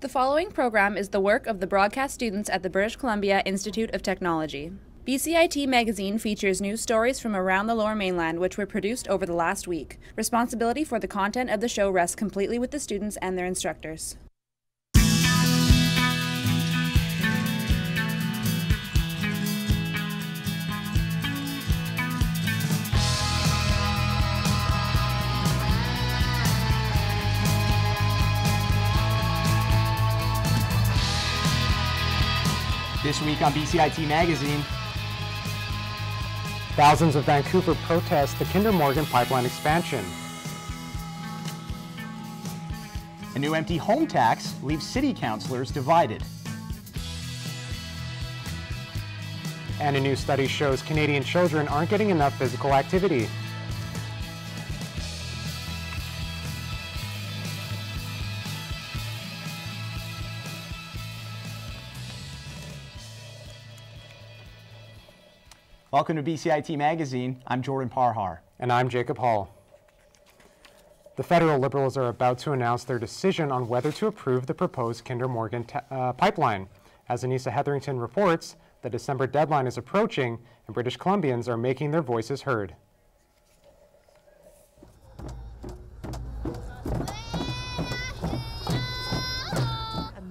The following program is the work of the broadcast students at the British Columbia Institute of Technology. BCIT Magazine features news stories from around the Lower Mainland which were produced over the last week. Responsibility for the content of the show rests completely with the students and their instructors. This week on BCIT Magazine, thousands of Vancouver protest the Kinder Morgan pipeline expansion. A new empty home tax leaves city councillors divided. And a new study shows Canadian children aren't getting enough physical activity. Welcome to BCIT Magazine. I'm Jordan Parhar. And I'm Jacob Hall. The federal Liberals are about to announce their decision on whether to approve the proposed Kinder Morgan pipeline. As Anissa Hetherington reports, the December deadline is approaching and British Columbians are making their voices heard.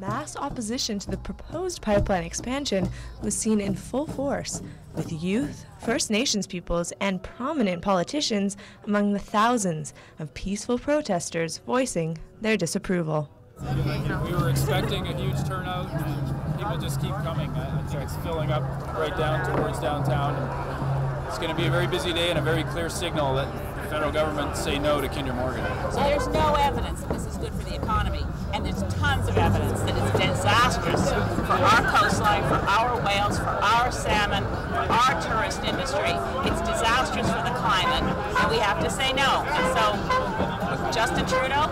Mass opposition to the proposed pipeline expansion was seen in full force, with youth, First Nations peoples, and prominent politicians among the thousands of peaceful protesters voicing their disapproval. We were expecting a huge turnout, and people just keep coming. I think it's filling up right down towards downtown. And it's going to be a very busy day and a very clear signal that the federal government say no to Kinder Morgan. So there's no evidence that this is good for the economy, and there's tons of evidence that it's disastrous for our coastline, for our whales, for our salmon, for our tourist industry. It's disastrous for the climate, and we have to say no. And so, Justin Trudeau,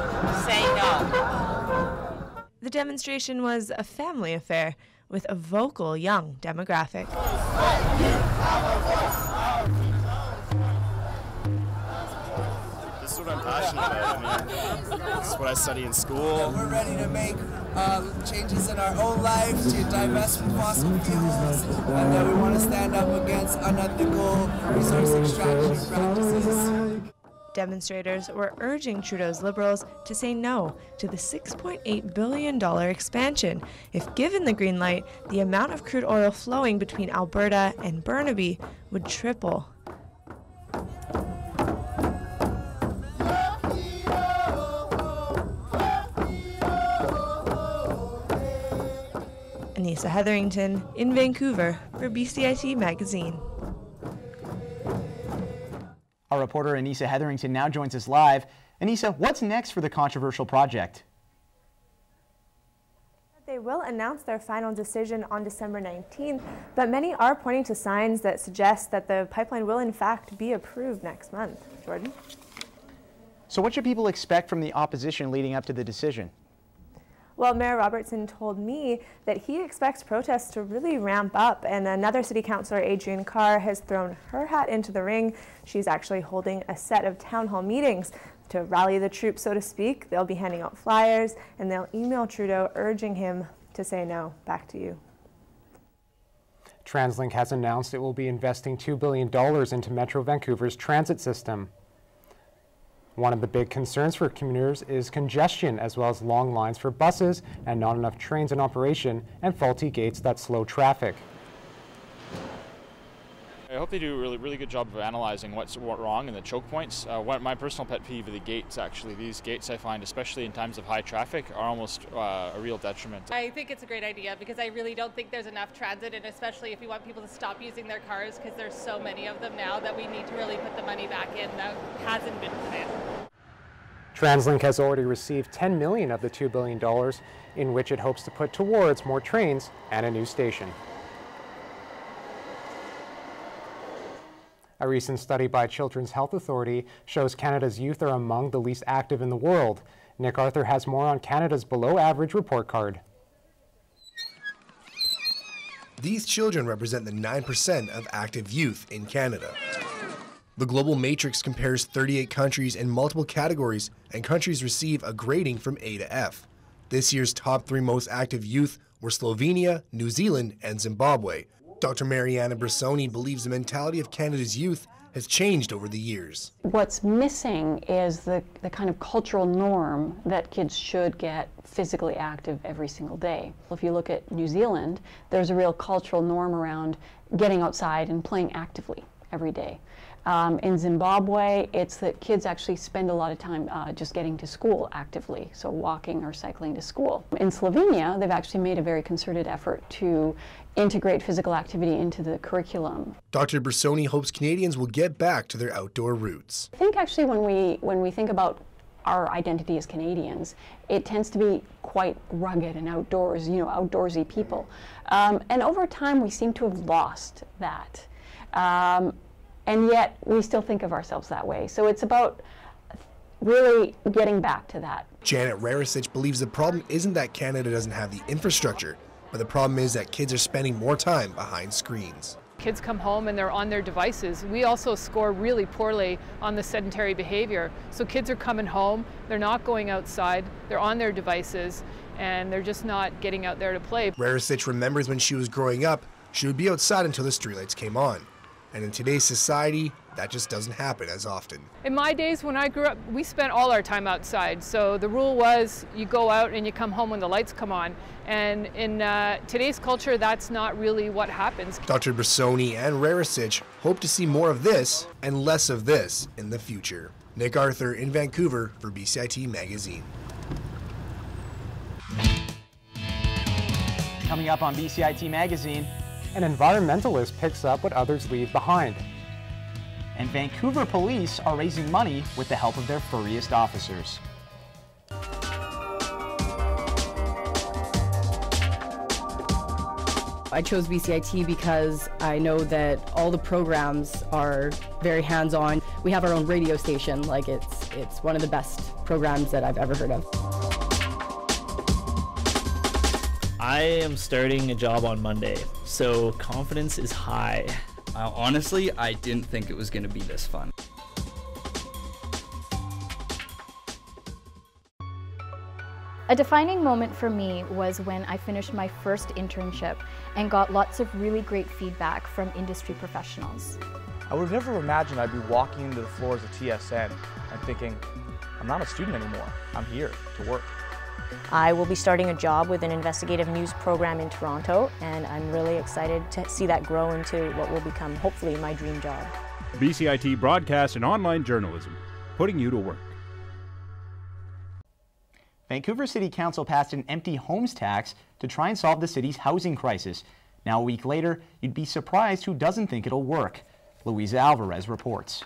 say no. The demonstration was a family affair with a vocal young demographic. This is what I'm passionate about. This is what I study in school. We're ready to make changes in our own life, to divest from fossil fuels, and we want to stand up against unethical resource extraction practices. Demonstrators were urging Trudeau's Liberals to say no to the $6.8 billion expansion. If given the green light, the amount of crude oil flowing between Alberta and Burnaby would triple. Anissa Hetherington in Vancouver for BCIT Magazine. Our reporter Anissa Hetherington now joins us live. Anissa, what's next for the controversial project? They will announce their final decision on December 19th, but many are pointing to signs that suggest that the pipeline will in fact be approved next month. Jordan? So what should people expect from the opposition leading up to the decision? Well, Mayor Robertson told me that he expects protests to really ramp up, and another city councillor, Adrienne Carr, has thrown her hat into the ring. She's actually holding a set of town hall meetings to rally the troops, so to speak. They'll be handing out flyers, and they'll email Trudeau urging him to say no. Back to you. TransLink has announced it will be investing $2 billion into Metro Vancouver's transit system. One of the big concerns for commuters is congestion, as well as long lines for buses and not enough trains in operation and faulty gates that slow traffic. I hope they do a really good job of analyzing what's wrong and the choke points. My personal pet peeve are the gates, actually. These gates, I find, especially in times of high traffic, are almost a real detriment. I think it's a great idea because I really don't think there's enough transit, and especially if you want people to stop using their cars, because there's so many of them now that we need to really put the money back in that hasn't been put in. TransLink has already received $10 million of the $2 billion, in which it hopes to put towards more trains and a new station. A recent study by Children's Health Authority shows Canada's youth are among the least active in the world. Nick Arthur has more on Canada's below-average report card. These children represent the 9% of active youth in Canada. The Global Matrix compares 38 countries in multiple categories, and countries receive a grading from A to F. This year's top 3 most active youth were Slovenia, New Zealand, and Zimbabwe. Dr. Mariana Brissoni believes the mentality of Canada's youth has changed over the years. What's missing is the kind of cultural norm that kids should get physically active every single day. If you look at New Zealand, there's a real cultural norm around getting outside and playing actively every day. In Zimbabwe, it's that kids actually spend a lot of time just getting to school actively, so walking or cycling to school. In Slovenia, they've actually made a very concerted effort to integrate physical activity into the curriculum. Dr. Brissoni hopes Canadians will get back to their outdoor roots. I think actually when we think about our identity as Canadians, it tends to be quite rugged and outdoors, outdoorsy people. And over time, we seem to have lost that. And yet, we still think of ourselves that way. So it's about really getting back to that. Janet Rarasich believes the problem isn't that Canada doesn't have the infrastructure, but the problem is that kids are spending more time behind screens. Kids come home and they're on their devices. We also score really poorly on the sedentary behavior. So kids are coming home, they're not going outside, they're on their devices, and they're just not getting out there to play. Rarasich remembers when she was growing up, she would be outside until the streetlights came on. And in today's society, that just doesn't happen as often. In my days when I grew up, we spent all our time outside. So the rule was you go out and you come home when the lights come on. And in today's culture, that's not really what happens. Dr. Brissoni and Rarasich hope to see more of this and less of this in the future. Nick Arthur in Vancouver for BCIT Magazine. Coming up on BCIT Magazine, an environmentalist picks up what others leave behind. And Vancouver police are raising money with the help of their furriest officers. I chose BCIT because I know that all the programs are very hands-on. We have our own radio station, it's one of the best programs that I've ever heard of. I am starting a job on Monday, so confidence is high. Honestly, I didn't think it was going to be this fun. A defining moment for me was when I finished my first internship and got lots of really great feedback from industry professionals. I would have never imagined I'd be walking into the floors of TSN and thinking, I'm not a student anymore, I'm here to work. I will be starting a job with an investigative news program in Toronto, and I'm really excited to see that grow into what will become, hopefully, my dream job. BCIT Broadcast and Online Journalism, putting you to work. Vancouver City Council passed an empty homes tax to try and solve the city's housing crisis. Now, a week later, you'd be surprised who doesn't think it'll work. Louisa Alvarez reports.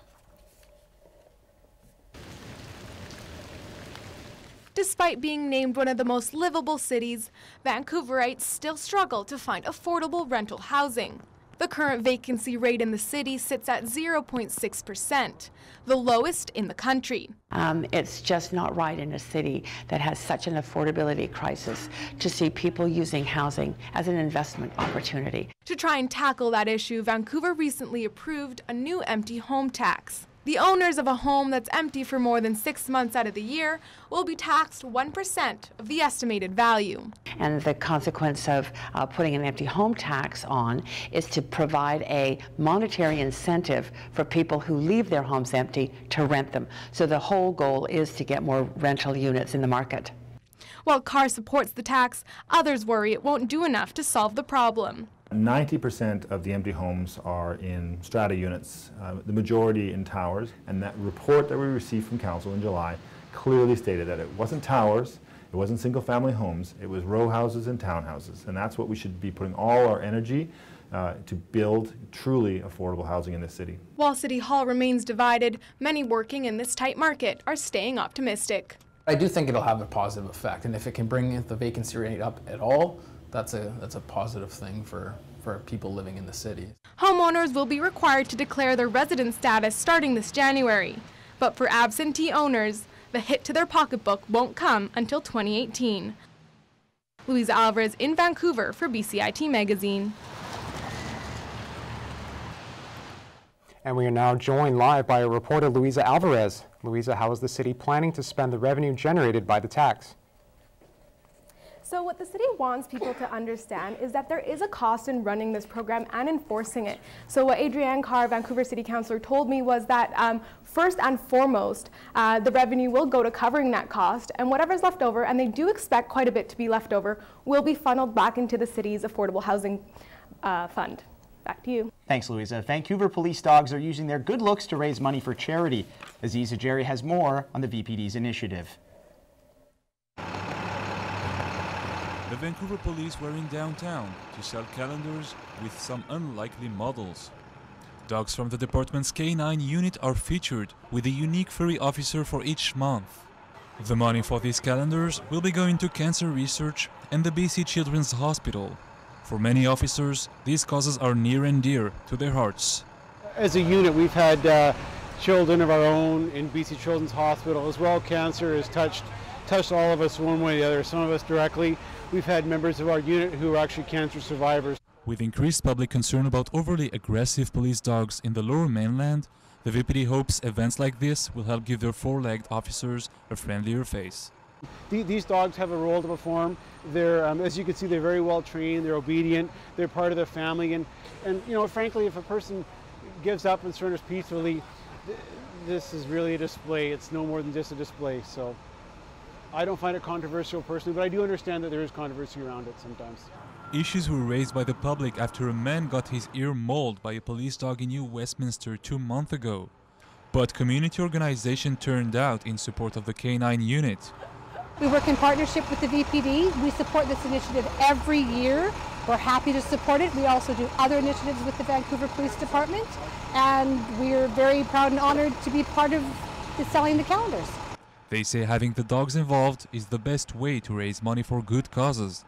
Despite being named one of the most livable cities, Vancouverites still struggle to find affordable rental housing. The current vacancy rate in the city sits at 0.6%, the lowest in the country. It's just not right in a city that has such an affordability crisis to see people using housing as an investment opportunity. To try and tackle that issue, Vancouver recently approved a new empty home tax. The owners of a home that's empty for more than 6 months out of the year will be taxed 1% of the estimated value. And the consequence of putting an empty home tax on is to provide a monetary incentive for people who leave their homes empty to rent them. So the whole goal is to get more rental units in the market. While CAR supports the tax, others worry it won't do enough to solve the problem. 90% of the empty homes are in strata units, the majority in towers, and that report that we received from Council in July clearly stated that it wasn't towers, it wasn't single-family homes, it was row houses and townhouses, and that's what we should be putting all our energy to build truly affordable housing in this city. While City Hall remains divided, many working in this tight market are staying optimistic. I do think it'll have a positive effect, and if it can bring the vacancy rate up at all, that's a positive thing for people living in the city. Homeowners will be required to declare their resident status starting this January. But for absentee owners, the hit to their pocketbook won't come until 2018. Louisa Alvarez in Vancouver for BCIT Magazine. And we are now joined live by our reporter, Louisa Alvarez. Louisa, how is the city planning to spend the revenue generated by the tax? So what the city wants people to understand is that there is a cost in running this program and enforcing it. So what Adrienne Carr, Vancouver City Councillor, told me was that first and foremost, the revenue will go to covering that cost, and whatever's left over, and they do expect quite a bit to be left over, will be funneled back into the city's affordable housing fund. Back to you. Thanks, Louisa. Vancouver police dogs are using their good looks to raise money for charity. Aziza Jerry has more on the VPD's initiative. The Vancouver police were in downtown to sell calendars with some unlikely models. Dogs from the department's K9 unit are featured with a unique furry officer for each month. The money for these calendars will be going to cancer research and the BC Children's Hospital. For many officers, these causes are near and dear to their hearts. As a unit, we've had children of our own in BC Children's Hospital as well. Cancer has touched all of us one way or the other, some of us directly. We've had members of our unit who are actually cancer survivors. With increased public concern about overly aggressive police dogs in the Lower Mainland, the VPD hopes events like this will help give their four-legged officers a friendlier face. These dogs have a role to perform. They're, as you can see, they're very well trained, they're obedient, they're part of the family, and you know, frankly, if a person gives up and surrenders peacefully, this is really a display. It's no more than just a display. So I don't find it controversial personally, but I do understand that there is controversy around it sometimes. Issues were raised by the public after a man got his ear mauled by a police dog in New Westminster 2 months ago. But community organization turned out in support of the K9 unit. We work in partnership with the VPD. We support this initiative every year. We're happy to support it. We also do other initiatives with the Vancouver Police Department, and we're very proud and honored to be part of selling the calendars. They say having the dogs involved is the best way to raise money for good causes.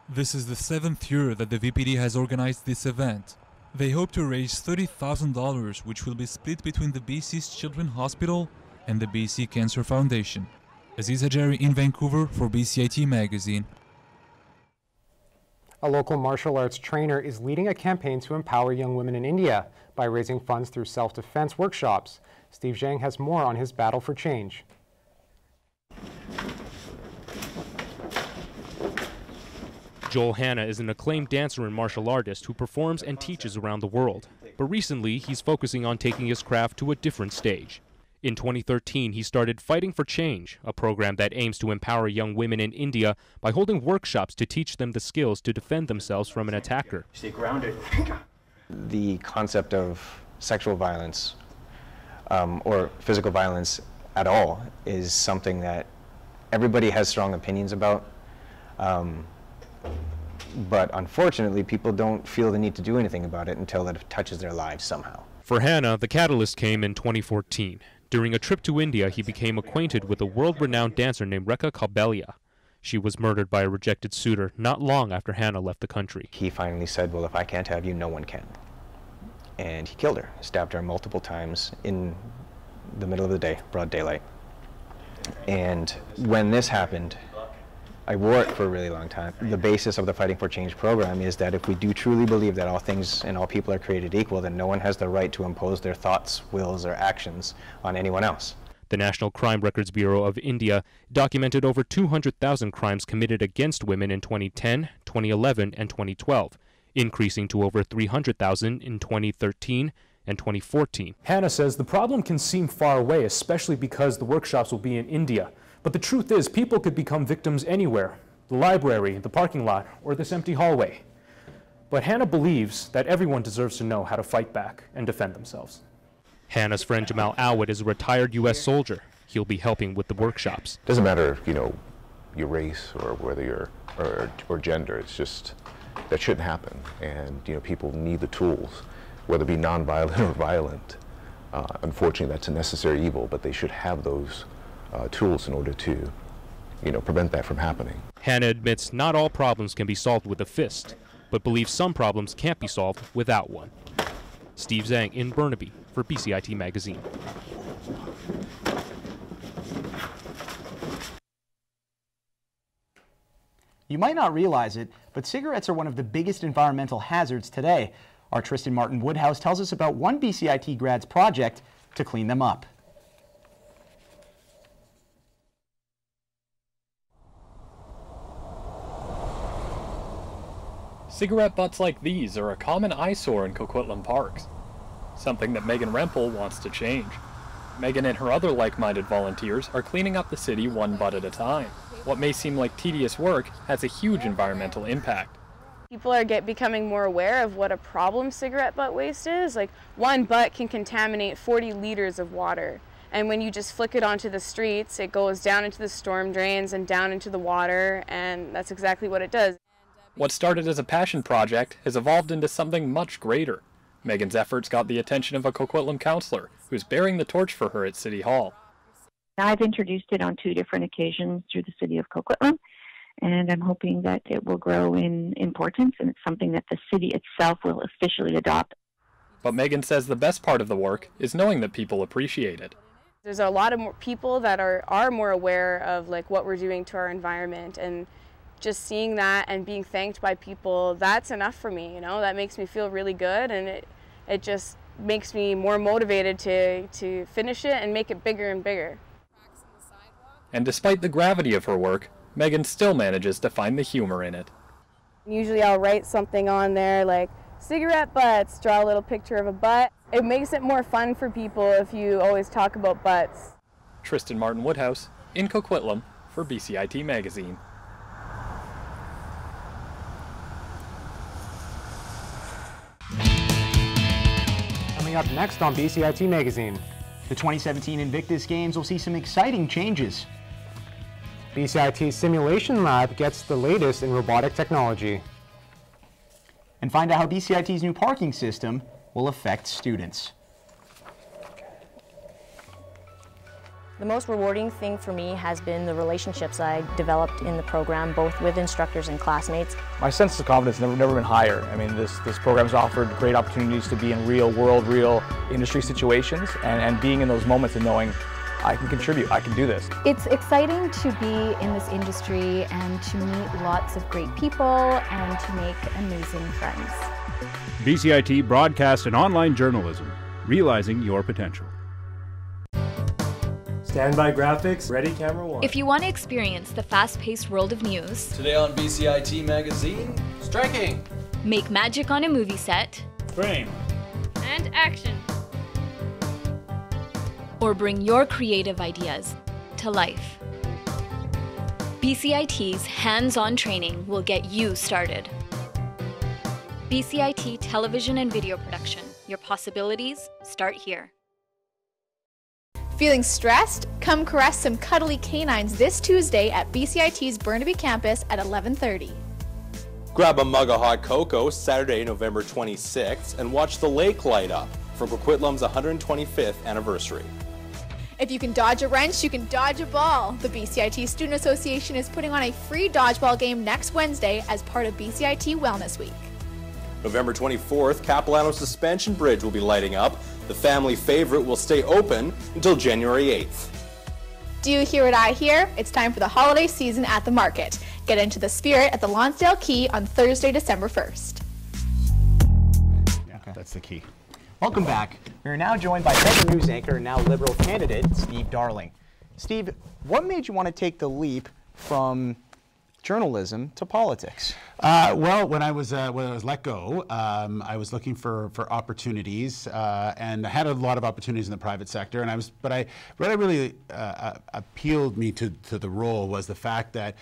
This is the 7th year that the VPD has organized this event. They hope to raise $30,000, which will be split between the BC's Children's Hospital and the BC Cancer Foundation. Aziza Jerry in Vancouver for BCIT Magazine. A local martial arts trainer is leading a campaign to empower young women in India by raising funds through self-defense workshops. Steve Zhang has more on his battle for change. Joel Hanna is an acclaimed dancer and martial artist who performs and teaches around the world. But recently, he's focusing on taking his craft to a different stage. In 2013, he started Fighting for Change, a program that aims to empower young women in India by holding workshops to teach them the skills to defend themselves from an attacker. Stay grounded. The concept of sexual violence or physical violence at all is something that everybody has strong opinions about. But unfortunately, people don't feel the need to do anything about it until it touches their lives somehow. For Hanna, the catalyst came in 2014. During a trip to India, he became acquainted with a world-renowned dancer named Rekha Kabelia. She was murdered by a rejected suitor not long after Hanna left the country. He finally said, well, if I can't have you, no one can. And he killed her, stabbed her multiple times in the middle of the day, broad daylight. And when this happened, I wore it for a really long time. The basis of the Fighting for Change program is that if we do truly believe that all things and all people are created equal, then no one has the right to impose their thoughts, wills, or actions on anyone else. The National Crime Records Bureau of India documented over 200,000 crimes committed against women in 2010, 2011, and 2012, increasing to over 300,000 in 2013 and 2014. Hanna says the problem can seem far away, especially because the workshops will be in India. But the truth is, people could become victims anywhere, the library, the parking lot, or this empty hallway. But Hanna believes that everyone deserves to know how to fight back and defend themselves. Hanna's friend Jamal Awad is a retired U.S. soldier. He'll be helping with the workshops. Doesn't matter, you know, your race or whether you're or gender. It's just that shouldn't happen. And you know, people need the tools, whether it be nonviolent or violent. Unfortunately, that's a necessary evil, but they should have those tools in order to, you know, prevent that from happening. Hanna admits not all problems can be solved with a fist, but believes some problems can't be solved without one. Steve Zhang in Burnaby for BCIT Magazine. You might not realize it, but cigarettes are one of the biggest environmental hazards today. Our Tristan Martin Woodhouse tells us about one BCIT grad's project to clean them up. Cigarette butts like these are a common eyesore in Coquitlam parks, something that Megan Rempel wants to change. Megan and her other like-minded volunteers are cleaning up the city one butt at a time. What may seem like tedious work has a huge environmental impact. People are becoming more aware of what a problem cigarette butt waste is. Like, one butt can contaminate 40 liters of water. And when you just flick it onto the streets, it goes down into the storm drains and down into the water, and that's exactly what it does. What started as a passion project has evolved into something much greater. Megan's efforts got the attention of a Coquitlam councillor who's bearing the torch for her at City Hall. I've introduced it on 2 different occasions through the city of Coquitlam, and I'm hoping that it will grow in importance, and it's something that the city itself will officially adopt. But Megan says the best part of the work is knowing that people appreciate it. There's a lot of more people that are more aware of like what we're doing to our environment, and just seeing that and being thanked by people, that's enough for me, you know. That makes me feel really good, and it just makes me more motivated to finish it and make it bigger and bigger. And despite the gravity of her work, Megan still manages to find the humor in it. Usually I'll write something on there like cigarette butts, draw a little picture of a butt. It makes it more fun for people if you always talk about butts. Tristan Martin Woodhouse in Coquitlam for BCIT Magazine. Coming up next on BCIT Magazine. The 2017 Invictus Games will see some exciting changes. BCIT Simulation Lab gets the latest in robotic technology. And find out how BCIT's new parking system will affect students. The most rewarding thing for me has been the relationships I developed in the program, both with instructors and classmates. My sense of confidence has never been higher. I mean, this program's offered great opportunities to be in real world, real industry situations, and being in those moments and knowing I can contribute, I can do this. It's exciting to be in this industry and to meet lots of great people and to make amazing friends. BCIT Broadcast and Online Journalism, realizing your potential. Standby graphics, ready camera 1. If you want to experience the fast-paced world of news, today on BCIT Magazine, striking, make magic on a movie set, frame, and action, or bring your creative ideas to life, BCIT's hands-on training will get you started. BCIT Television and Video Production. Your possibilities start here. Feeling stressed? Come caress some cuddly canines this Tuesday at BCIT's Burnaby campus at 11:30. Grab a mug of hot cocoa Saturday, November 26th, and watch the lake light up for Coquitlam's 125th anniversary. If you can dodge a wrench, you can dodge a ball. The BCIT Student Association is putting on a free dodgeball game next Wednesday as part of BCIT Wellness Week. November 24th, Capilano Suspension Bridge will be lighting up. The family favorite will stay open until January 8th. Do you hear what I hear? It's time for the holiday season at the market. Get into the spirit at the Lonsdale Quay on Thursday, December 1st. Yeah, that's the key. Welcome back. We are now joined by Federal News anchor and now Liberal candidate, Steve Darling. Steve, what made you want to take the leap from journalism to politics? Well, when I was let go, I was looking for opportunities, and I had a lot of opportunities in the private sector. And what really appealed me to the role was the fact that.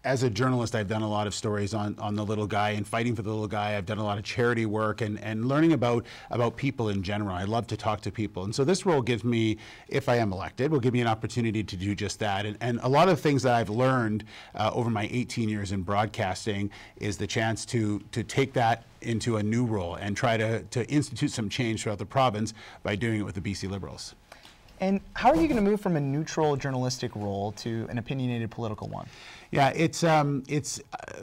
As a journalist, I've done a lot of stories on the little guy and fighting for the little guy. I've done a lot of charity work and learning about people in general. I love to talk to people. And so this role gives me, if I am elected, will give me an opportunity to do just that. And a lot of things that I've learned over my 18 years in broadcasting is the chance to take that into a new role and try to institute some change throughout the province by doing it with the BC Liberals. And how are you going to move from a neutral journalistic role to an opinionated political one? Yeah, it's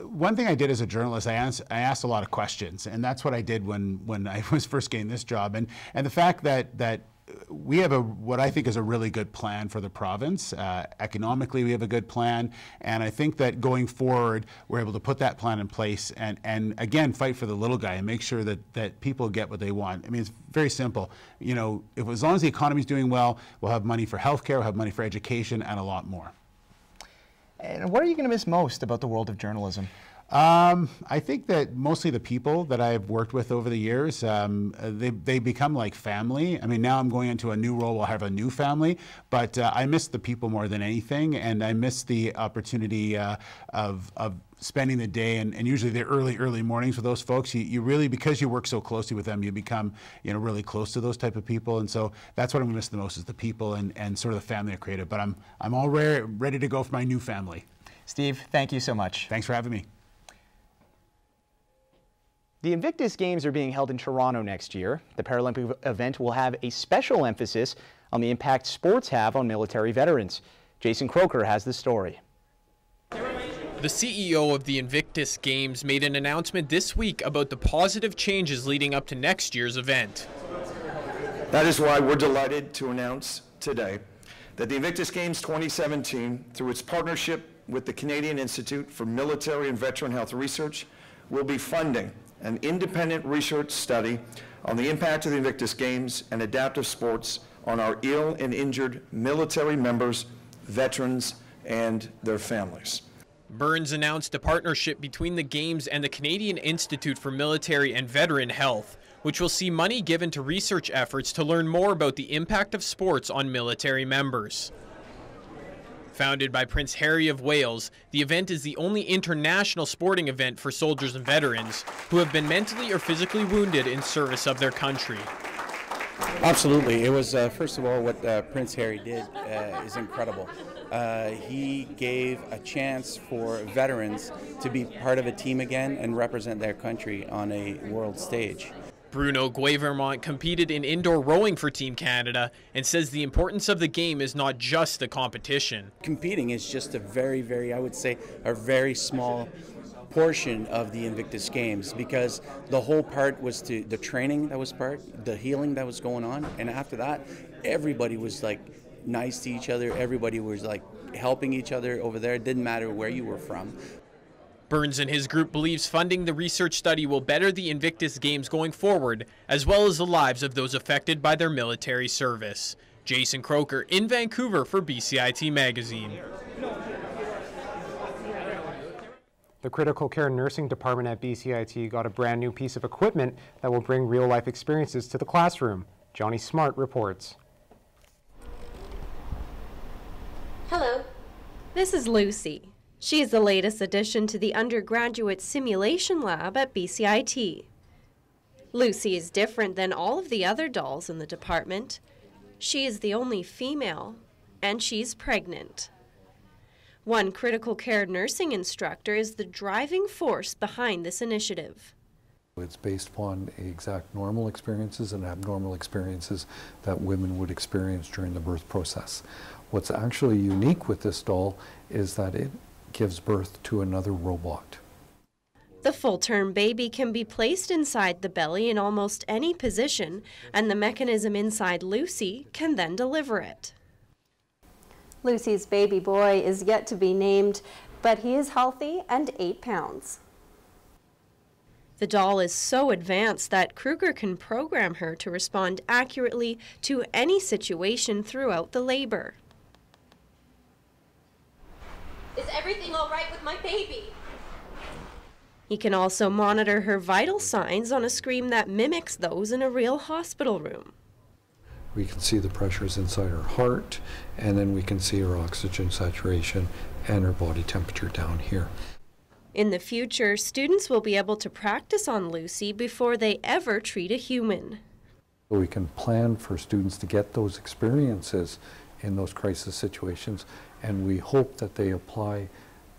one thing I did as a journalist. I asked a lot of questions, and that's what I did when I was first getting this job. And the fact that we have what I think is a really good plan for the province. Economically, we have a good plan, and I think that going forward, we're able to put that plan in place and again fight for the little guy and make sure that people get what they want. I mean, it's very simple. You know, as long as the economy's doing well, we'll have money for healthcare, we'll have money for education, and a lot more. And what are you going to miss most about the world of journalism? I think that mostly the people that I've worked with over the years, they become like family. I mean, now I'm going into a new role, I'll have a new family, but I miss the people more than anything, and I miss the opportunity of spending the day and usually the early mornings with those folks. You really, because you work so closely with them, you become really close to those type of people, and so that's what I'm going to miss the most is the people and sort of the family I created. But I'm all ready to go for my new family. Steve, thank you so much. Thanks for having me. The Invictus Games are being held in Toronto next year. The Paralympic event will have a special emphasis on the impact sports have on military veterans. Jason Croker has the story. The CEO of the Invictus Games made an announcement this week about the positive changes leading up to next year's event. That is why we're delighted to announce today that the Invictus Games 2017, through its partnership with the Canadian Institute for Military and Veteran Health Research, will be funding an independent research study on the impact of the Invictus Games and adaptive sports on our ill and injured military members, veterans, and their families. Burns announced a partnership between the Games and the Canadian Institute for Military and Veteran Health, which will see money given to research efforts to learn more about the impact of sports on military members. Founded by Prince Harry of Wales, the event is the only international sporting event for soldiers and veterans who have been mentally or physically wounded in service of their country. Absolutely. It was, first of all, what Prince Harry did is incredible. He gave a chance for veterans to be part of a team again and represent their country on a world stage. Bruno Guevermont competed in indoor rowing for Team Canada and says the importance of the game is not just the competition. Competing is just a very, I would say, a very small portion of the Invictus Games, because the whole part was the training that was part, the healing that was going on, and after that, everybody was like nice to each other, everybody was like helping each other over there. It didn't matter where you were from. Burns and his group believes funding the research study will better the Invictus Games going forward, as well as the lives of those affected by their military service. Jason Croker in Vancouver for BCIT Magazine. The Critical Care Nursing Department at BCIT got a brand new piece of equipment that will bring real-life experiences to the classroom. Johnny Smart reports. Hello, this is Lucy. She is the latest addition to the undergraduate simulation lab at BCIT. Lucy is different than all of the other dolls in the department. She is the only female, and she's pregnant. One critical care nursing instructor is the driving force behind this initiative. It's based upon exact normal experiences and abnormal experiences that women would experience during the birth process. What's actually unique with this doll is that it gives birth to another robot. The full-term baby can be placed inside the belly in almost any position, and the mechanism inside Lucy can then deliver it. Lucy's baby boy is yet to be named, but he is healthy and 8 pounds. The doll is so advanced that Kruger can program her to respond accurately to any situation throughout the labor. Is everything all right with my baby? He can also monitor her vital signs on a screen that mimics those in a real hospital room. We can see the pressures inside her heart, and then we can see her oxygen saturation and her body temperature down here. In the future, students will be able to practice on Lucy before they ever treat a human. We can plan for students to get those experiences in those crisis situations, and we hope that they apply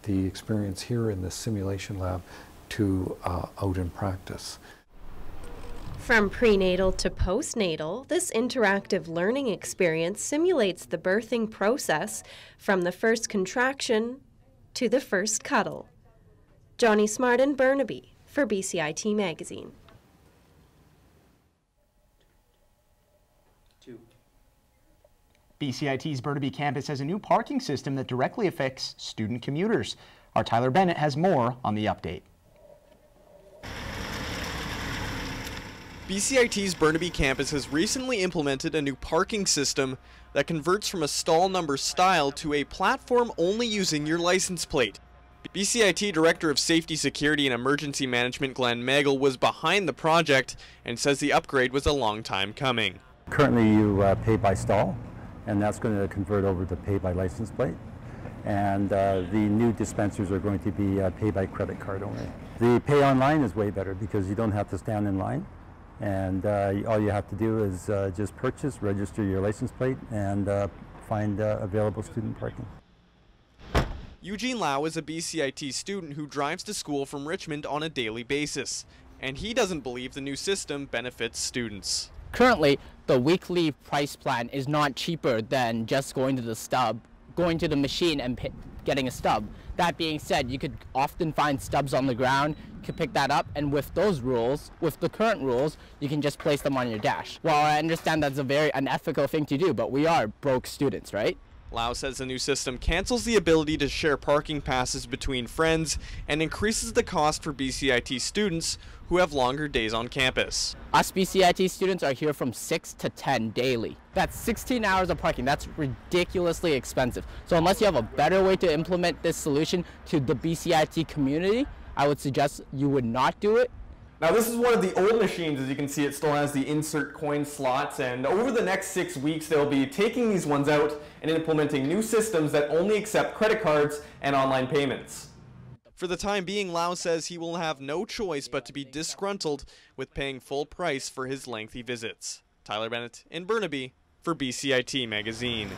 the experience here in this simulation lab to out in practice. From prenatal to postnatal, this interactive learning experience simulates the birthing process from the first contraction to the first cuddle. Johnny Smart in Burnaby for BCIT Magazine. BCIT's Burnaby campus has a new parking system that directly affects student commuters. Our Tyler Bennett has more on the update. BCIT's Burnaby campus has recently implemented a new parking system that converts from a stall number style to a platform only using your license plate. BCIT Director of Safety, Security and Emergency Management Glenn Magel was behind the project and says the upgrade was a long time coming. Currently you pay by stall, and that's going to convert over to pay by license plate. And the new dispensers are going to be pay by credit card only. The pay online is way better because you don't have to stand in line, and all you have to do is just purchase, register your license plate, and find available student parking. Eugene Lau is a BCIT student who drives to school from Richmond on a daily basis, and he doesn't believe the new system benefits students. Currently, the weekly price plan is not cheaper than just going to the machine and getting a stub. That being said, you could often find stubs on the ground, you could pick that up, and with those rules, with the current rules, you can just place them on your dash. Well, I understand that's a very unethical thing to do, but we are broke students, right? Lau says the new system cancels the ability to share parking passes between friends and increases the cost for BCIT students who have longer days on campus. Us BCIT students are here from 6 to 10 daily. That's 16 hours of parking. That's ridiculously expensive. So unless you have a better way to implement this solution to the BCIT community, I would suggest you would not do it. Now this is one of the old machines. As you can see, it still has the insert coin slots, and over the next 6 weeks they'll be taking these ones out and implementing new systems that only accept credit cards and online payments. For the time being, Lau says he will have no choice but to be disgruntled with paying full price for his lengthy visits. Tyler Bennett in Burnaby for BCIT Magazine.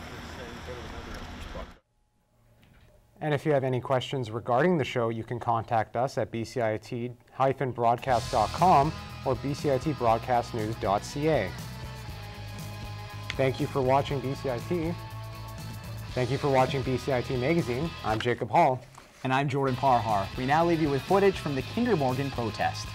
And if you have any questions regarding the show, you can contact us at bcit-broadcast.com or bcitbroadcastnews.ca. Thank you for watching BCIT. Thank you for watching BCIT Magazine. I'm Jacob Hall. And I'm Jordan Parhar. We now leave you with footage from the Kinder Morgan protest.